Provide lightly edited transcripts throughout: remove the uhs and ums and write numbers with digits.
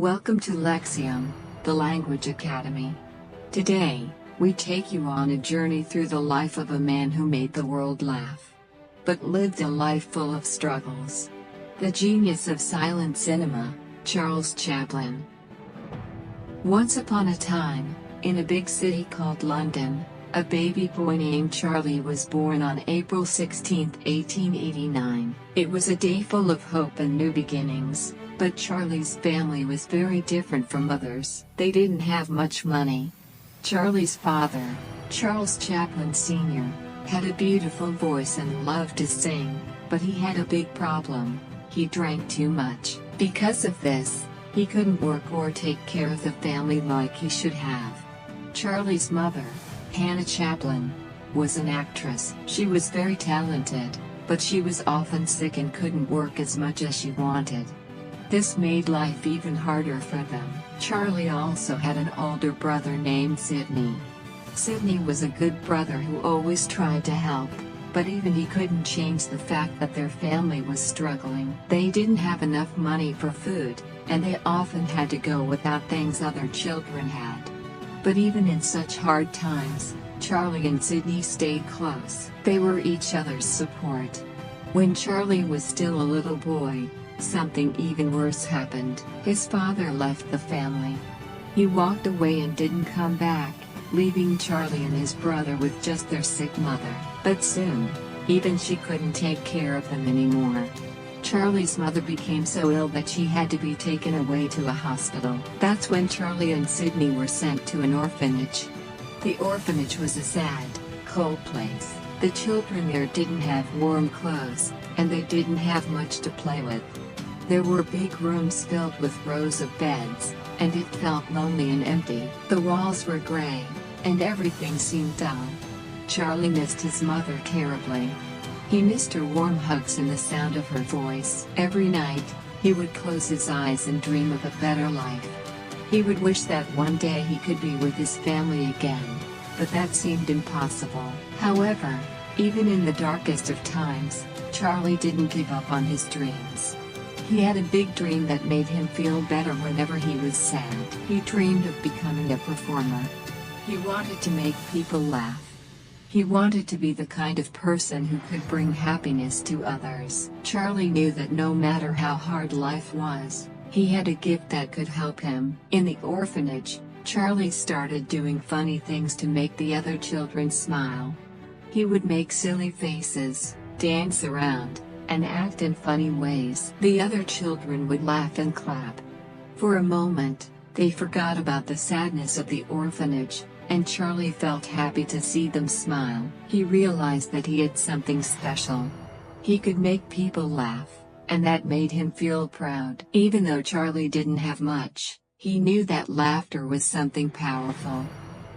Welcome to Lexium, the Language Academy. Today, we take you on a journey through the life of a man who made the world laugh, but lived a life full of struggles. The genius of silent cinema, Charles Chaplin. Once upon a time, in a big city called London, a baby boy named Charlie was born on April 16, 1889. It was a day full of hope and new beginnings. But Charlie's family was very different from others. They didn't have much money. Charlie's father, Charles Chaplin Sr., had a beautiful voice and loved to sing, but he had a big problem: he drank too much. Because of this, he couldn't work or take care of the family like he should have. Charlie's mother, Hannah Chaplin, was an actress. She was very talented, but she was often sick and couldn't work as much as she wanted. This made life even harder for them. Charlie also had an older brother named Sidney. Sidney was a good brother who always tried to help, but even he couldn't change the fact that their family was struggling. They didn't have enough money for food, and they often had to go without things other children had. But even in such hard times, Charlie and Sidney stayed close. They were each other's support. When Charlie was still a little boy, something even worse happened. His father left the family. He walked away and didn't come back, leaving Charlie and his brother with just their sick mother. But soon, even she couldn't take care of them anymore. Charlie's mother became so ill that she had to be taken away to a hospital. That's when Charlie and Sidney were sent to an orphanage. The orphanage was a sad, cold place. The children there didn't have warm clothes, and they didn't have much to play with. There were big rooms filled with rows of beds, and it felt lonely and empty. The walls were gray, and everything seemed dull. Charlie missed his mother terribly. He missed her warm hugs and the sound of her voice. Every night, he would close his eyes and dream of a better life. He would wish that one day he could be with his family again, but that seemed impossible. However, even in the darkest of times, Charlie didn't give up on his dreams. He had a big dream that made him feel better whenever he was sad. He dreamed of becoming a performer. He wanted to make people laugh. He wanted to be the kind of person who could bring happiness to others. Charlie knew that no matter how hard life was, he had a gift that could help him. In the orphanage, Charlie started doing funny things to make the other children smile. He would make silly faces, dance around, and act in funny ways. The other children would laugh and clap. For a moment, they forgot about the sadness of the orphanage, and Charlie felt happy to see them smile. He realized that he had something special. He could make people laugh, and that made him feel proud. Even though Charlie didn't have much, he knew that laughter was something powerful.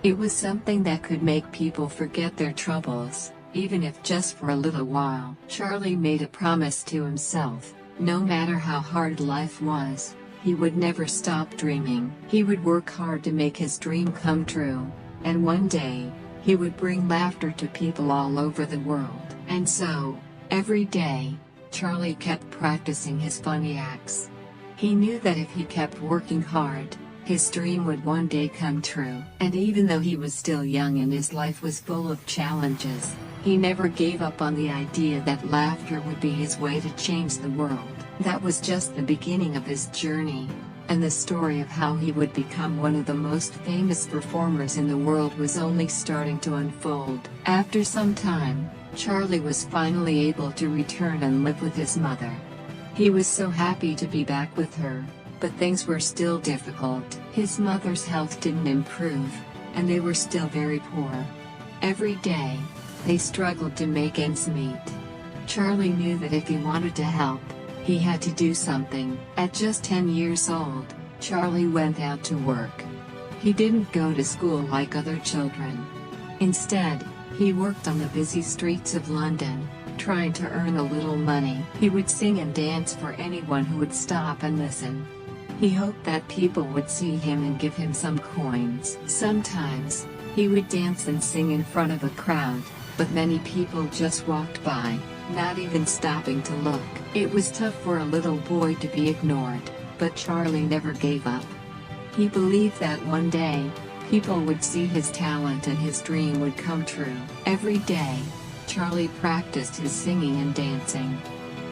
It was something that could make people forget their troubles, even if just for a little while. Charlie made a promise to himself: no matter how hard life was, he would never stop dreaming. He would work hard to make his dream come true, and one day, he would bring laughter to people all over the world. And so, every day, Charlie kept practicing his funny acts. He knew that if he kept working hard, his dream would one day come true. And even though he was still young and his life was full of challenges, he never gave up on the idea that laughter would be his way to change the world. That was just the beginning of his journey, and the story of how he would become one of the most famous performers in the world was only starting to unfold. After some time, Charlie was finally able to return and live with his mother. He was so happy to be back with her, but things were still difficult. His mother's health didn't improve, and they were still very poor. Every day, they struggled to make ends meet. Charlie knew that if he wanted to help, he had to do something. At just 10 years old, Charlie went out to work. He didn't go to school like other children. Instead, he worked on the busy streets of London, trying to earn a little money. He would sing and dance for anyone who would stop and listen. He hoped that people would see him and give him some coins. Sometimes, he would dance and sing in front of a crowd, but many people just walked by, not even stopping to look. It was tough for a little boy to be ignored. But Charlie never gave up. He believed that one day, people would see his talent and his dream would come true. Every day, Charlie practiced his singing and dancing.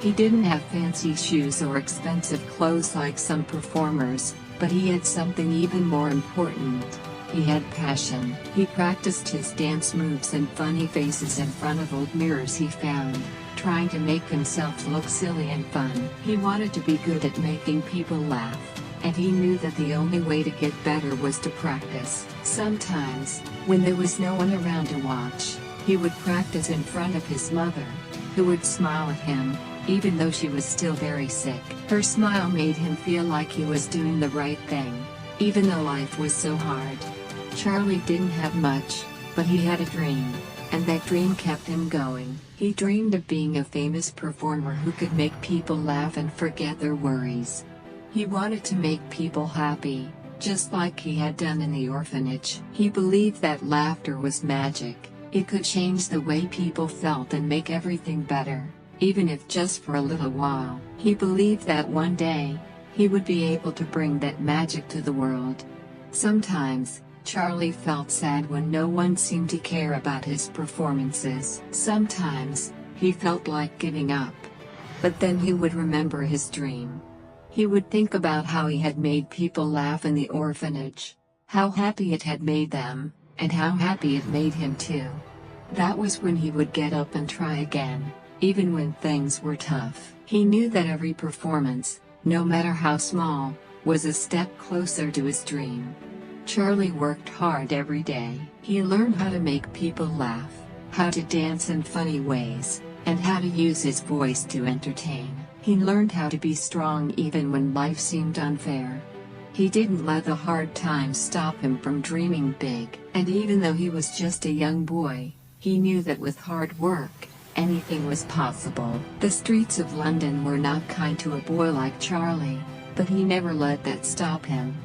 He didn't have fancy shoes or expensive clothes like some performers, but he had something even more important. He had passion. He practiced his dance moves and funny faces in front of old mirrors he found, trying to make himself look silly and fun. He wanted to be good at making people laugh, and he knew that the only way to get better was to practice. Sometimes, when there was no one around to watch, he would practice in front of his mother, who would smile at him, even though she was still very sick. Her smile made him feel like he was doing the right thing, even though life was so hard. Charlie didn't have much, but he had a dream, and that dream kept him going. He dreamed of being a famous performer who could make people laugh and forget their worries. He wanted to make people happy, just like he had done in the orphanage. He believed that laughter was magic. It could change the way people felt and make everything better, even if just for a little while. He believed that one day, he would be able to bring that magic to the world. Sometimes, Charlie felt sad when no one seemed to care about his performances. Sometimes, he felt like giving up. But then he would remember his dream. He would think about how he had made people laugh in the orphanage, how happy it had made them, and how happy it made him too. That was when he would get up and try again, even when things were tough. He knew that every performance, no matter how small, was a step closer to his dream. Charlie worked hard every day. He learned how to make people laugh, how to dance in funny ways, and how to use his voice to entertain. He learned how to be strong even when life seemed unfair. He didn't let the hard times stop him from dreaming big. And even though he was just a young boy, he knew that with hard work, anything was possible. The streets of London were not kind to a boy like Charlie, but he never let that stop him.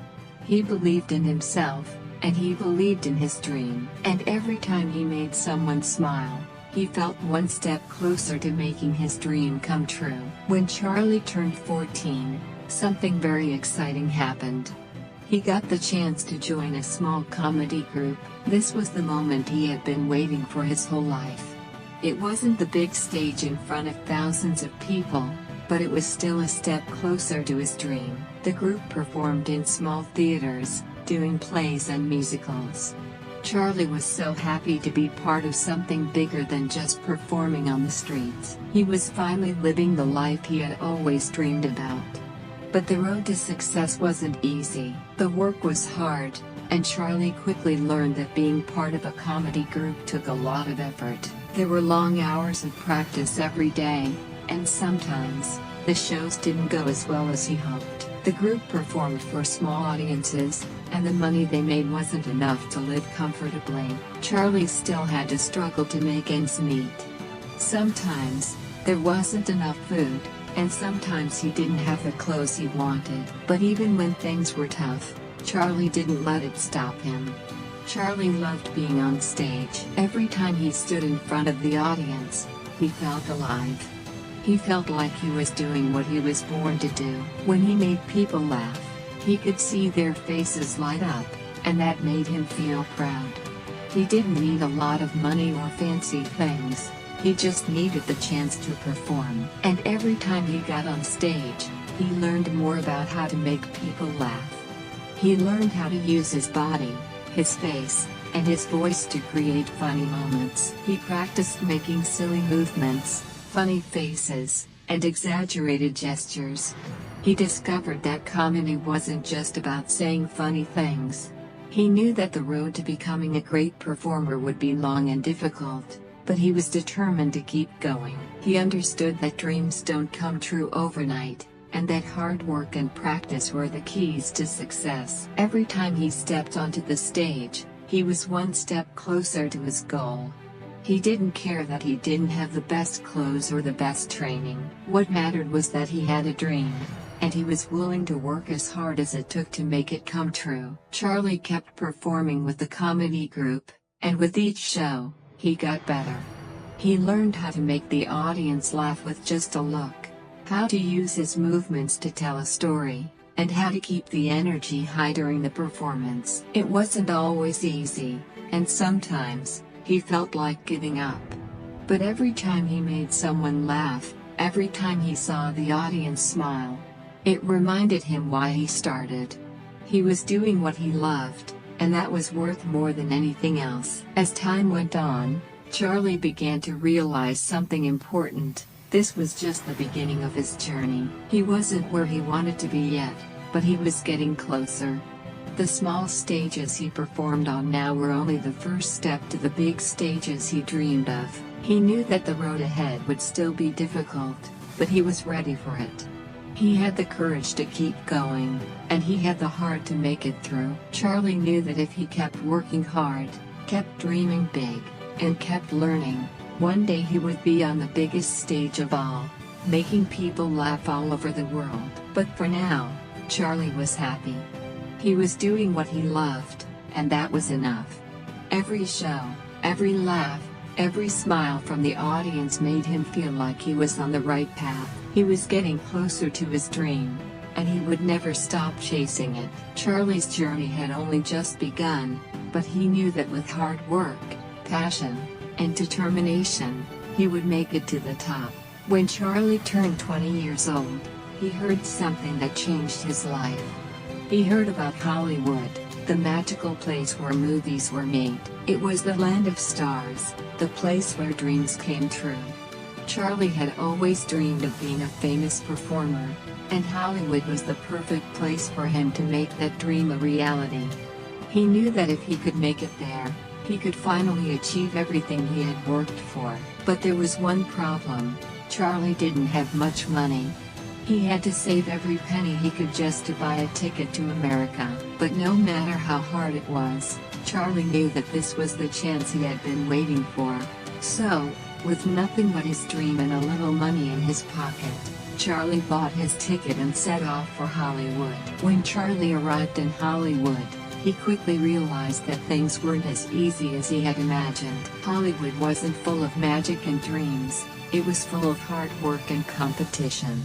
He believed in himself, and he believed in his dream. And every time he made someone smile, he felt one step closer to making his dream come true. When Charlie turned 14, something very exciting happened. He got the chance to join a small comedy group. This was the moment he had been waiting for his whole life. It wasn't the big stage in front of thousands of people, but it was still a step closer to his dream. The group performed in small theaters, doing plays and musicals. Charlie was so happy to be part of something bigger than just performing on the streets. He was finally living the life he had always dreamed about. But the road to success wasn't easy. The work was hard, and Charlie quickly learned that being part of a comedy group took a lot of effort. There were long hours of practice every day, and sometimes, the shows didn't go as well as he hoped. The group performed for small audiences, and the money they made wasn't enough to live comfortably. Charlie still had to struggle to make ends meet. Sometimes, there wasn't enough food, and sometimes he didn't have the clothes he wanted. But even when things were tough, Charlie didn't let it stop him. Charlie loved being on stage. Every time he stood in front of the audience, he felt alive. He felt like he was doing what he was born to do. When he made people laugh, he could see their faces light up, and that made him feel proud. He didn't need a lot of money or fancy things, he just needed the chance to perform. And every time he got on stage, he learned more about how to make people laugh. He learned how to use his body, his face, and his voice to create funny moments. He practiced making silly movements, funny faces, and exaggerated gestures. He discovered that comedy wasn't just about saying funny things. He knew that the road to becoming a great performer would be long and difficult, but he was determined to keep going. He understood that dreams don't come true overnight, and that hard work and practice were the keys to success. Every time he stepped onto the stage, he was one step closer to his goal. He didn't care that he didn't have the best clothes or the best training. What mattered was that he had a dream, and he was willing to work as hard as it took to make it come true. Charlie kept performing with the comedy group, and with each show, he got better. He learned how to make the audience laugh with just a look, how to use his movements to tell a story, and how to keep the energy high during the performance. It wasn't always easy, and sometimes he felt like giving up. But every time he made someone laugh, every time he saw the audience smile, it reminded him why he started. He was doing what he loved, and that was worth more than anything else. As time went on, Charlie began to realize something important. This was just the beginning of his journey. He wasn't where he wanted to be yet, but he was getting closer. The small stages he performed on now were only the first step to the big stages he dreamed of. He knew that the road ahead would still be difficult, but he was ready for it. He had the courage to keep going, and he had the heart to make it through. Charlie knew that if he kept working hard, kept dreaming big, and kept learning, one day he would be on the biggest stage of all, making people laugh all over the world. But for now, Charlie was happy. He was doing what he loved, and that was enough. Every show, every laugh, every smile from the audience made him feel like he was on the right path. He was getting closer to his dream, and he would never stop chasing it. Charlie's journey had only just begun, but he knew that with hard work, passion, and determination, he would make it to the top. When Charlie turned 20 years old, he heard something that changed his life. He heard about Hollywood, the magical place where movies were made. It was the land of stars, the place where dreams came true. Charlie had always dreamed of being a famous performer, and Hollywood was the perfect place for him to make that dream a reality. He knew that if he could make it there, he could finally achieve everything he had worked for. But there was one problem: Charlie didn't have much money. He had to save every penny he could just to buy a ticket to America. But no matter how hard it was, Charlie knew that this was the chance he had been waiting for. So, with nothing but his dream and a little money in his pocket, Charlie bought his ticket and set off for Hollywood. When Charlie arrived in Hollywood, he quickly realized that things weren't as easy as he had imagined. Hollywood wasn't full of magic and dreams, it was full of hard work and competition.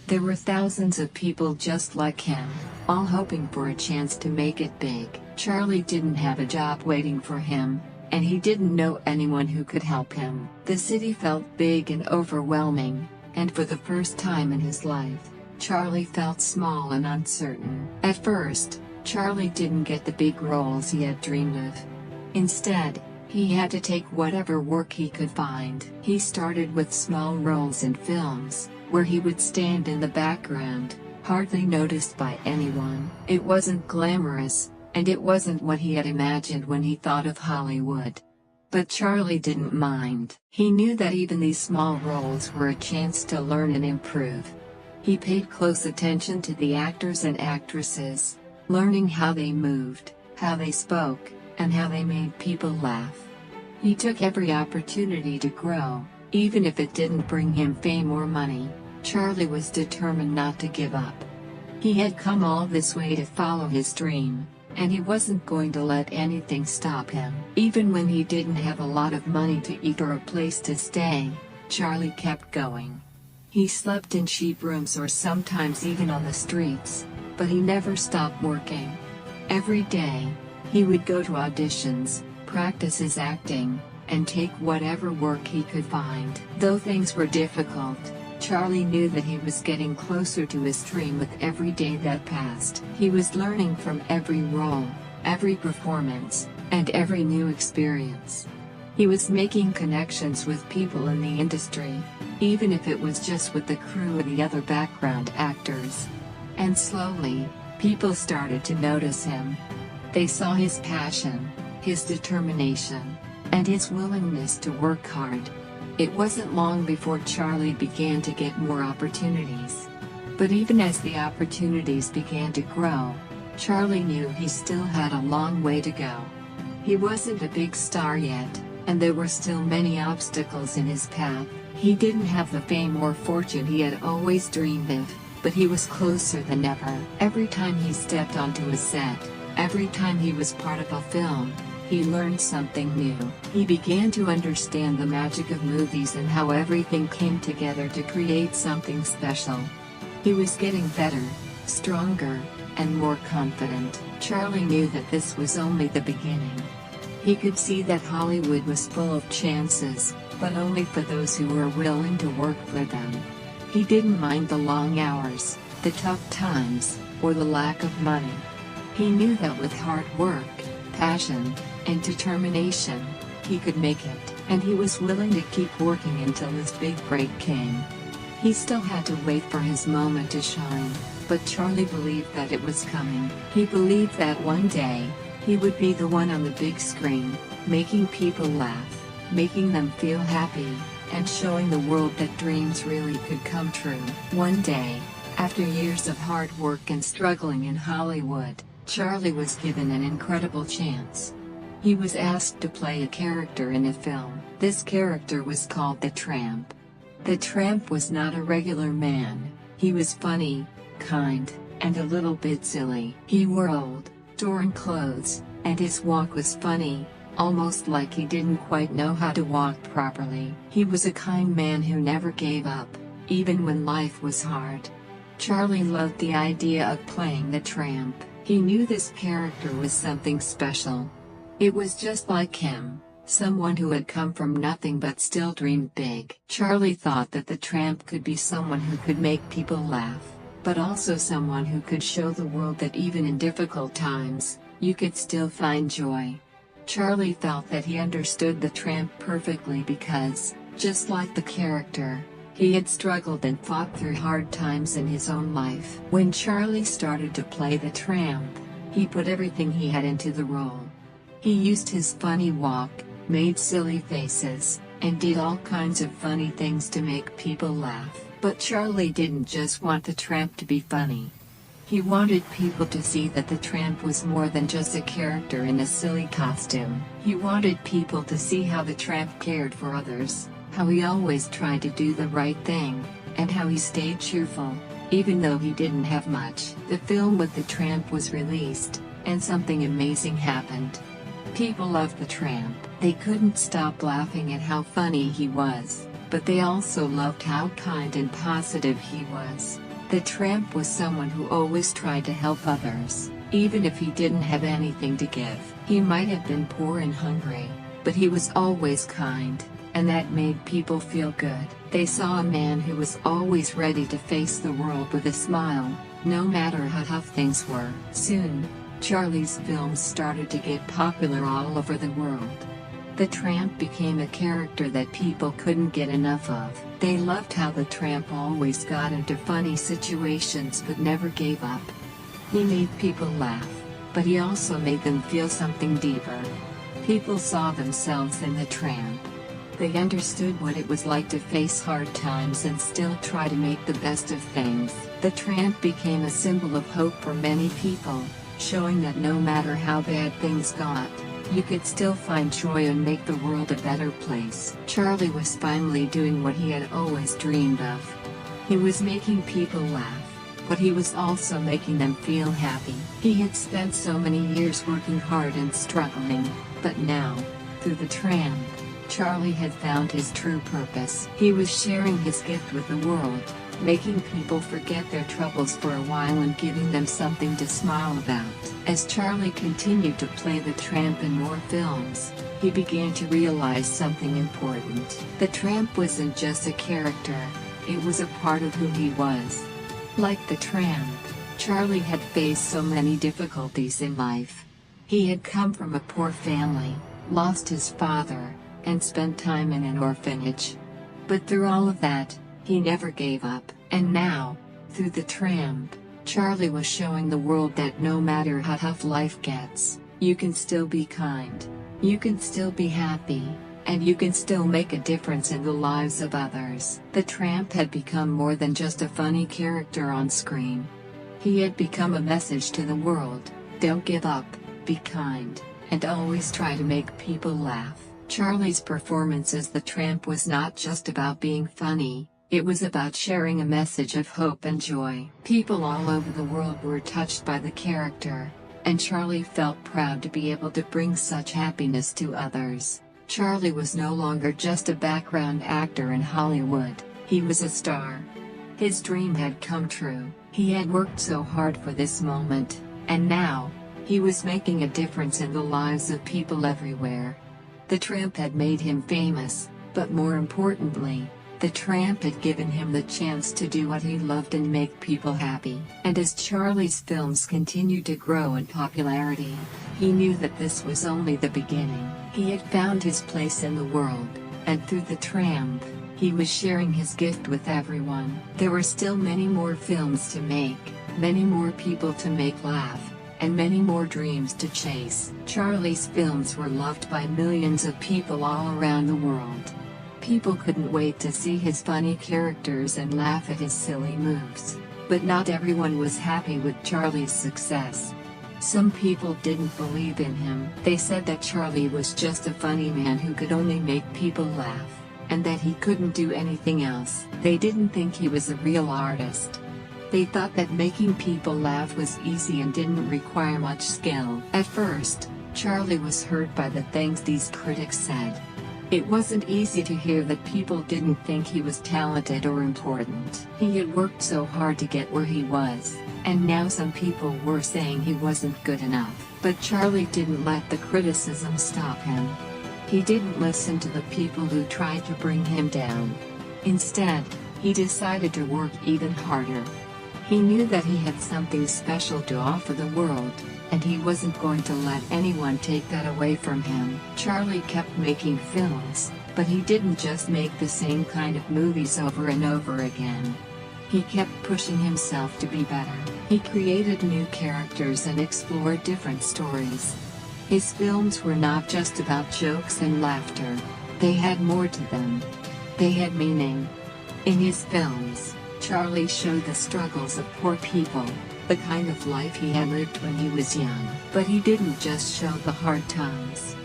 There were thousands of people just like him, all hoping for a chance to make it big. Charlie didn't have a job waiting for him, and he didn't know anyone who could help him. The city felt big and overwhelming, and for the first time in his life, Charlie felt small and uncertain. At first, Charlie didn't get the big roles he had dreamed of. Instead, he had to take whatever work he could find. He started with small roles in films, where he would stand in the background, hardly noticed by anyone. It wasn't glamorous, and it wasn't what he had imagined when he thought of Hollywood. But Charlie didn't mind. He knew that even these small roles were a chance to learn and improve. He paid close attention to the actors and actresses, learning how they moved, how they spoke, and how they made people laugh. He took every opportunity to grow, even if it didn't bring him fame or money. Charlie was determined not to give up. He had come all this way to follow his dream, and he wasn't going to let anything stop him. Even when he didn't have a lot of money to eat or a place to stay, Charlie kept going. He slept in cheap rooms or sometimes even on the streets, but he never stopped working. Every day, he would go to auditions, practice his acting, and take whatever work he could find. Though things were difficult, Charlie knew that he was getting closer to his dream with every day that passed. He was learning from every role, every performance, and every new experience. He was making connections with people in the industry, even if it was just with the crew or the other background actors. And slowly, people started to notice him. They saw his passion, his determination, and his willingness to work hard. It wasn't long before Charlie began to get more opportunities. But even as the opportunities began to grow, Charlie knew he still had a long way to go. He wasn't a big star yet, and there were still many obstacles in his path. He didn't have the fame or fortune he had always dreamed of, but he was closer than ever. Every time he stepped onto a set, every time he was part of a film, he learned something new. He began to understand the magic of movies and how everything came together to create something special. He was getting better, stronger, and more confident. Charlie knew that this was only the beginning. He could see that Hollywood was full of chances, but only for those who were willing to work for them. He didn't mind the long hours, the tough times, or the lack of money. He knew that with hard work, passion, and determination, he could make it, and he was willing to keep working until his big break came. He still had to wait for his moment to shine, but Charlie believed that it was coming. He believed that one day, he would be the one on the big screen, making people laugh, making them feel happy, and showing the world that dreams really could come true. One day, after years of hard work and struggling in Hollywood, Charlie was given an incredible chance. He was asked to play a character in a film. This character was called the Tramp. The Tramp was not a regular man. He was funny, kind, and a little bit silly. He wore old, torn clothes, and his walk was funny, almost like he didn't quite know how to walk properly. He was a kind man who never gave up, even when life was hard. Charlie loved the idea of playing the Tramp. He knew this character was something special. It was just like him, someone who had come from nothing but still dreamed big. Charlie thought that the Tramp could be someone who could make people laugh, but also someone who could show the world that even in difficult times, you could still find joy. Charlie felt that he understood the Tramp perfectly because, just like the character, he had struggled and fought through hard times in his own life. When Charlie started to play the Tramp, he put everything he had into the role. He used his funny walk, made silly faces, and did all kinds of funny things to make people laugh. But Charlie didn't just want the Tramp to be funny. He wanted people to see that the Tramp was more than just a character in a silly costume. He wanted people to see how the Tramp cared for others, how he always tried to do the right thing, and how he stayed cheerful, even though he didn't have much. The film with the Tramp was released, and something amazing happened. People loved the Tramp. They couldn't stop laughing at how funny he was, but they also loved how kind and positive he was. The Tramp was someone who always tried to help others, even if he didn't have anything to give. He might have been poor and hungry, but he was always kind, and that made people feel good. They saw a man who was always ready to face the world with a smile, no matter how tough things were. Soon, Charlie's films started to get popular all over the world. The Tramp became a character that people couldn't get enough of. They loved how the Tramp always got into funny situations but never gave up. He made people laugh, but he also made them feel something deeper. People saw themselves in the Tramp. They understood what it was like to face hard times and still try to make the best of things. The Tramp became a symbol of hope for many people, showing that no matter how bad things got, you could still find joy and make the world a better place. Charlie was finally doing what he had always dreamed of. He was making people laugh, but he was also making them feel happy. He had spent so many years working hard and struggling, but now, through the Tramp, Charlie had found his true purpose. He was sharing his gift with the world, making people forget their troubles for a while and giving them something to smile about. As Charlie continued to play the Tramp in more films, he began to realize something important. The Tramp wasn't just a character, it was a part of who he was. Like the Tramp, Charlie had faced so many difficulties in life. He had come from a poor family, lost his father, and spent time in an orphanage. But through all of that, he never gave up. And now, through the Tramp, Charlie was showing the world that no matter how tough life gets, you can still be kind, you can still be happy, and you can still make a difference in the lives of others. The Tramp had become more than just a funny character on screen. He had become a message to the world: don't give up, be kind, and always try to make people laugh. Charlie's performance as the Tramp was not just about being funny. It was about sharing a message of hope and joy. People all over the world were touched by the character, and Charlie felt proud to be able to bring such happiness to others. Charlie was no longer just a background actor in Hollywood, he was a star. His dream had come true, He had worked so hard for this moment, and now, he was making a difference in the lives of people everywhere. The tramp had made him famous, but more importantly, the tramp had given him the chance to do what he loved and make people happy. And as Charlie's films continued to grow in popularity, he knew that this was only the beginning. He had found his place in the world, and through the tramp, he was sharing his gift with everyone. There were still many more films to make, many more people to make laugh, and many more dreams to chase. Charlie's films were loved by millions of people all around the world. People couldn't wait to see his funny characters and laugh at his silly moves. But not everyone was happy with Charlie's success. Some people didn't believe in him. They said that Charlie was just a funny man who could only make people laugh, and that he couldn't do anything else. They didn't think he was a real artist. They thought that making people laugh was easy and didn't require much skill. At first, Charlie was hurt by the things these critics said. It wasn't easy to hear that people didn't think he was talented or important. He had worked so hard to get where he was, and now some people were saying he wasn't good enough. But Charlie didn't let the criticism stop him. He didn't listen to the people who tried to bring him down. Instead, he decided to work even harder. He knew that he had something special to offer the world, and he wasn't going to let anyone take that away from him. Charlie kept making films, but he didn't just make the same kind of movies over and over again. He kept pushing himself to be better. He created new characters and explored different stories. His films were not just about jokes and laughter. They had more to them. They had meaning. In his films, Charlie showed the struggles of poor people, the kind of life he had lived when he was young. But he didn't just show the hard times.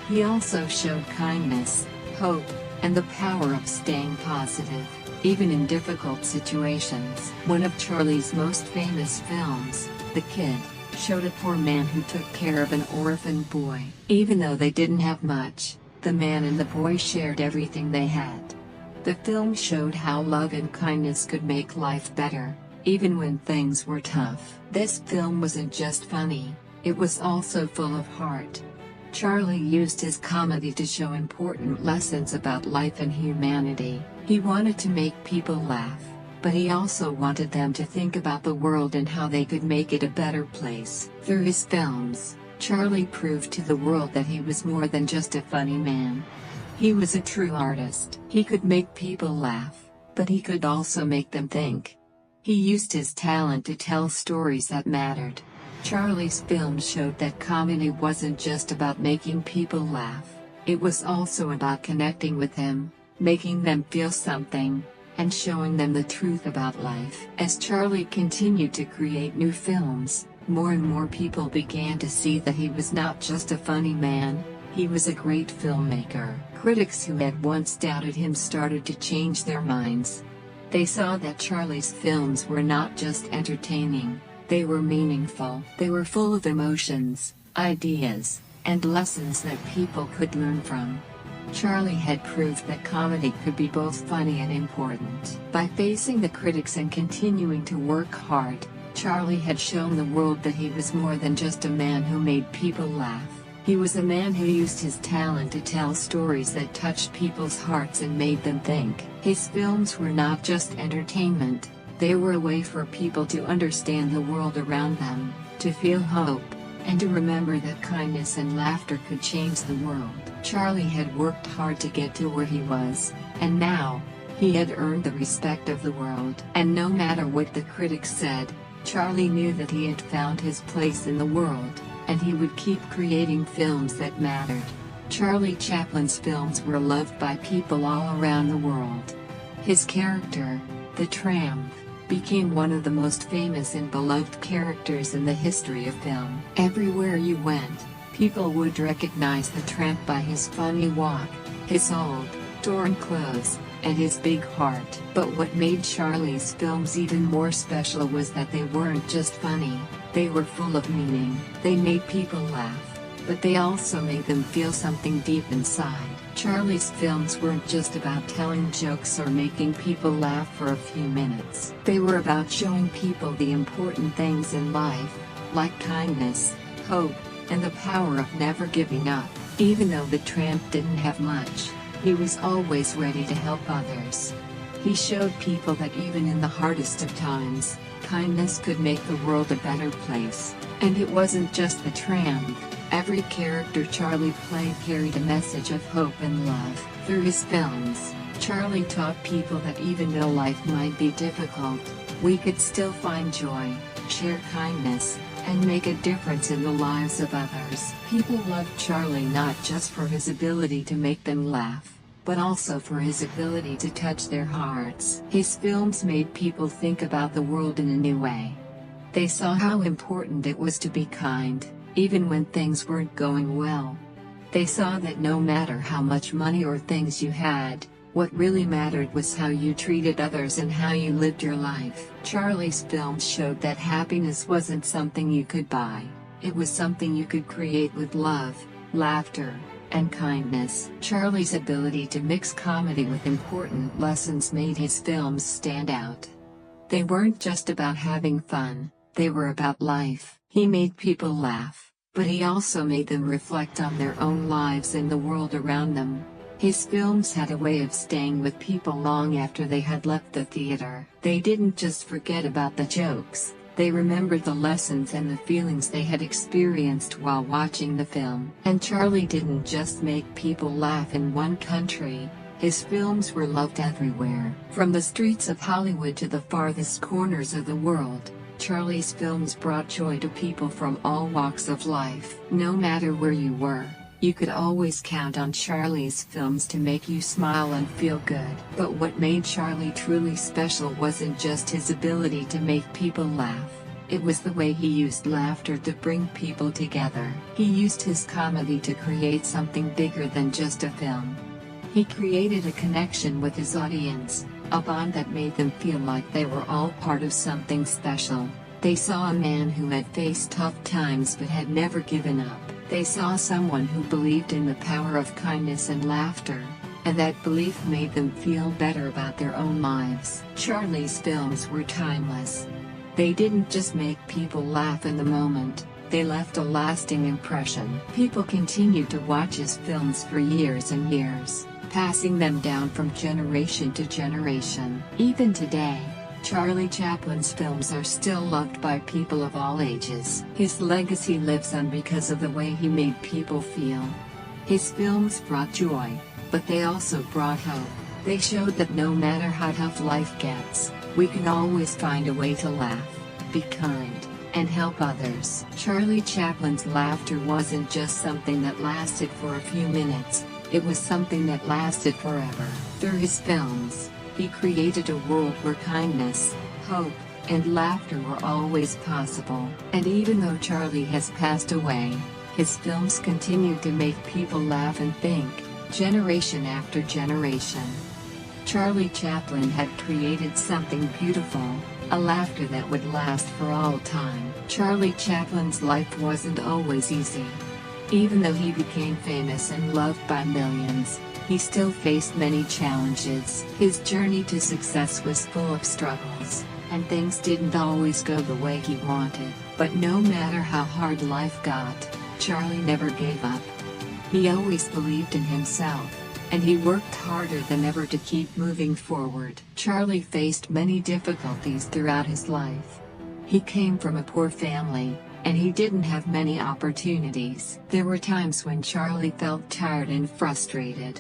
He also showed kindness, hope, and the power of staying positive, even in difficult situations. One of Charlie's most famous films, The Kid, showed a poor man who took care of an orphan boy. Even though they didn't have much, the man and the boy shared everything they had. The film showed how love and kindness could make life better, even when things were tough. This film wasn't just funny, it was also full of heart. Charlie used his comedy to show important lessons about life and humanity. He wanted to make people laugh, but he also wanted them to think about the world and how they could make it a better place. Through his films, Charlie proved to the world that he was more than just a funny man. He was a true artist. He could make people laugh, but he could also make them think. He used his talent to tell stories that mattered. Charlie's films showed that comedy wasn't just about making people laugh, it was also about connecting with them, making them feel something, and showing them the truth about life. As Charlie continued to create new films, more and more people began to see that he was not just a funny man, he was a great filmmaker. Critics who had once doubted him started to change their minds. They saw that Charlie's films were not just entertaining, they were meaningful. They were full of emotions, ideas, and lessons that people could learn from. Charlie had proved that comedy could be both funny and important. By facing the critics and continuing to work hard, Charlie had shown the world that he was more than just a man who made people laugh. He was a man who used his talent to tell stories that touched people's hearts and made them think. His films were not just entertainment, they were a way for people to understand the world around them, to feel hope, and to remember that kindness and laughter could change the world. Charlie had worked hard to get to where he was, and now, he had earned the respect of the world. And no matter what the critics said, Charlie knew that he had found his place in the world, and he would keep creating films that mattered. Charlie Chaplin's films were loved by people all around the world. His character, the tramp, became one of the most famous and beloved characters in the history of film. Everywhere you went, people would recognize the tramp by his funny walk, his old, torn clothes, and his big heart. But what made Charlie's films even more special was that they weren't just funny, they were full of meaning. They made people laugh, but they also made them feel something deep inside. Charlie's films weren't just about telling jokes or making people laugh for a few minutes. They were about showing people the important things in life, like kindness, hope, and the power of never giving up. Even though the tramp didn't have much, he was always ready to help others. He showed people that even in the hardest of times, kindness could make the world a better place. And it wasn't just the tramp. Every character Charlie played carried a message of hope and love. Through his films, Charlie taught people that even though life might be difficult, we could still find joy, share kindness, and make a difference in the lives of others. People loved Charlie not just for his ability to make them laugh, but also for his ability to touch their hearts. His films made people think about the world in a new way. They saw how important it was to be kind, even when things weren't going well. They saw that no matter how much money or things you had, what really mattered was how you treated others and how you lived your life. Charlie's films showed that happiness wasn't something you could buy, it was something you could create with love, laughter, and kindness. Charlie's ability to mix comedy with important lessons made his films stand out. They weren't just about having fun, they were about life. He made people laugh, but he also made them reflect on their own lives and the world around them. His films had a way of staying with people long after they had left the theater. They didn't just forget about the jokes, they remembered the lessons and the feelings they had experienced while watching the film. And Charlie didn't just make people laugh in one country, his films were loved everywhere. From the streets of Hollywood to the farthest corners of the world, Charlie's films brought joy to people from all walks of life. No matter where you were, you could always count on Charlie's films to make you smile and feel good. But what made Charlie truly special wasn't just his ability to make people laugh, it was the way he used laughter to bring people together. He used his comedy to create something bigger than just a film. He created a connection with his audience, a bond that made them feel like they were all part of something special. They saw a man who had faced tough times but had never given up. They saw someone who believed in the power of kindness and laughter, and that belief made them feel better about their own lives. Charlie's films were timeless. They didn't just make people laugh in the moment, they left a lasting impression. People continued to watch his films for years and years, passing them down from generation to generation. Even today, Charlie Chaplin's films are still loved by people of all ages. His legacy lives on because of the way he made people feel. His films brought joy, but they also brought hope. They showed that no matter how tough life gets, we can always find a way to laugh, be kind, and help others. Charlie Chaplin's laughter wasn't just something that lasted for a few minutes, it was something that lasted forever. Through his films, he created a world where kindness, hope, and laughter were always possible. And even though Charlie has passed away, his films continue to make people laugh and think, generation after generation. Charlie Chaplin had created something beautiful, a laughter that would last for all time. Charlie Chaplin's life wasn't always easy. Even though he became famous and loved by millions, he still faced many challenges. His journey to success was full of struggles, and things didn't always go the way he wanted. But no matter how hard life got, Charlie never gave up. He always believed in himself, and he worked harder than ever to keep moving forward. Charlie faced many difficulties throughout his life. He came from a poor family, and he didn't have many opportunities. There were times when Charlie felt tired and frustrated.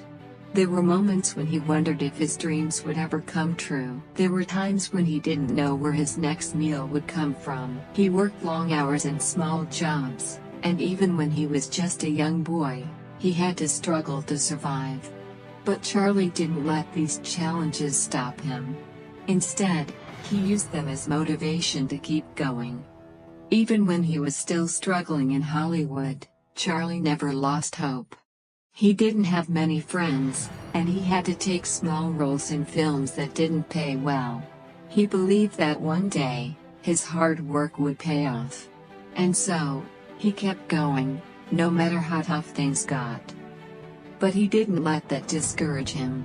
There were moments when he wondered if his dreams would ever come true. There were times when he didn't know where his next meal would come from. He worked long hours and small jobs, and even when he was just a young boy, he had to struggle to survive. But Charlie didn't let these challenges stop him. Instead, he used them as motivation to keep going. Even when he was still struggling in Hollywood, Charlie never lost hope. He didn't have many friends, and he had to take small roles in films that didn't pay well. He believed that one day, his hard work would pay off. And so, he kept going, no matter how tough things got. But he didn't let that discourage him.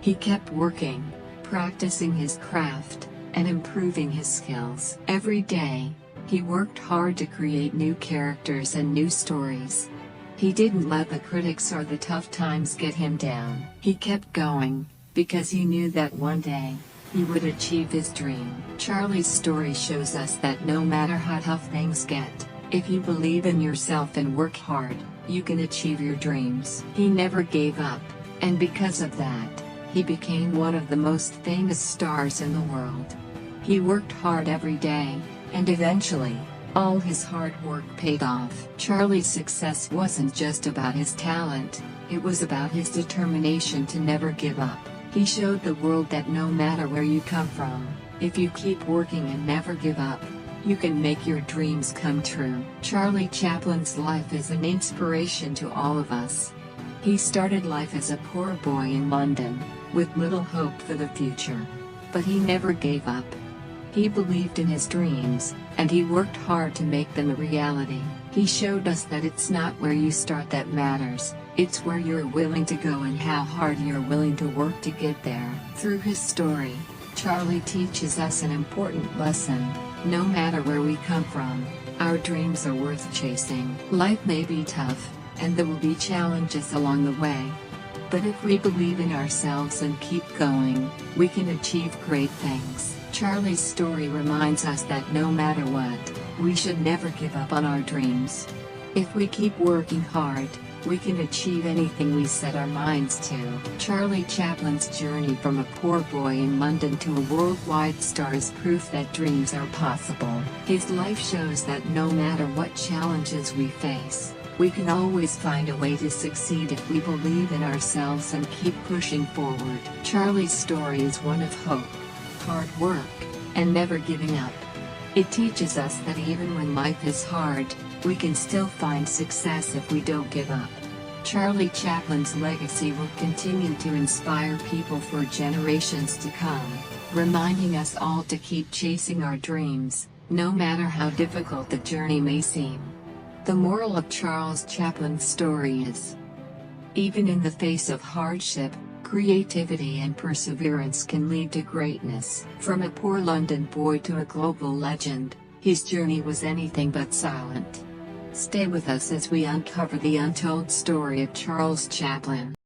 He kept working, practicing his craft, and improving his skills. Every day, he worked hard to create new characters and new stories. He didn't let the critics or the tough times get him down. He kept going, because he knew that one day, he would achieve his dream. Charlie's story shows us that no matter how tough things get, if you believe in yourself and work hard, you can achieve your dreams. He never gave up, and because of that, he became one of the most famous stars in the world. He worked hard every day, and eventually, all his hard work paid off. Charlie's success wasn't just about his talent, it was about his determination to never give up. He showed the world that no matter where you come from, if you keep working and never give up, you can make your dreams come true. Charlie Chaplin's life is an inspiration to all of us. He started life as a poor boy in London, with little hope for the future. But he never gave up. He believed in his dreams, and he worked hard to make them a reality. He showed us that it's not where you start that matters, it's where you're willing to go and how hard you're willing to work to get there. Through his story, Charlie teaches us an important lesson: no matter where we come from, our dreams are worth chasing. Life may be tough, and there will be challenges along the way. But if we believe in ourselves and keep going, we can achieve great things. Charlie's story reminds us that no matter what, we should never give up on our dreams. If we keep working hard, we can achieve anything we set our minds to. Charlie Chaplin's journey from a poor boy in London to a worldwide star is proof that dreams are possible. His life shows that no matter what challenges we face, we can always find a way to succeed if we believe in ourselves and keep pushing forward. Charlie's story is one of hope, hard work, and never giving up. It teaches us that even when life is hard, we can still find success if we don't give up. Charlie Chaplin's legacy will continue to inspire people for generations to come, reminding us all to keep chasing our dreams, no matter how difficult the journey may seem. The moral of Charles Chaplin's story is: even in the face of hardship, creativity and perseverance can lead to greatness. From a poor London boy to a global legend, his journey was anything but silent. Stay with us as we uncover the untold story of Charles Chaplin.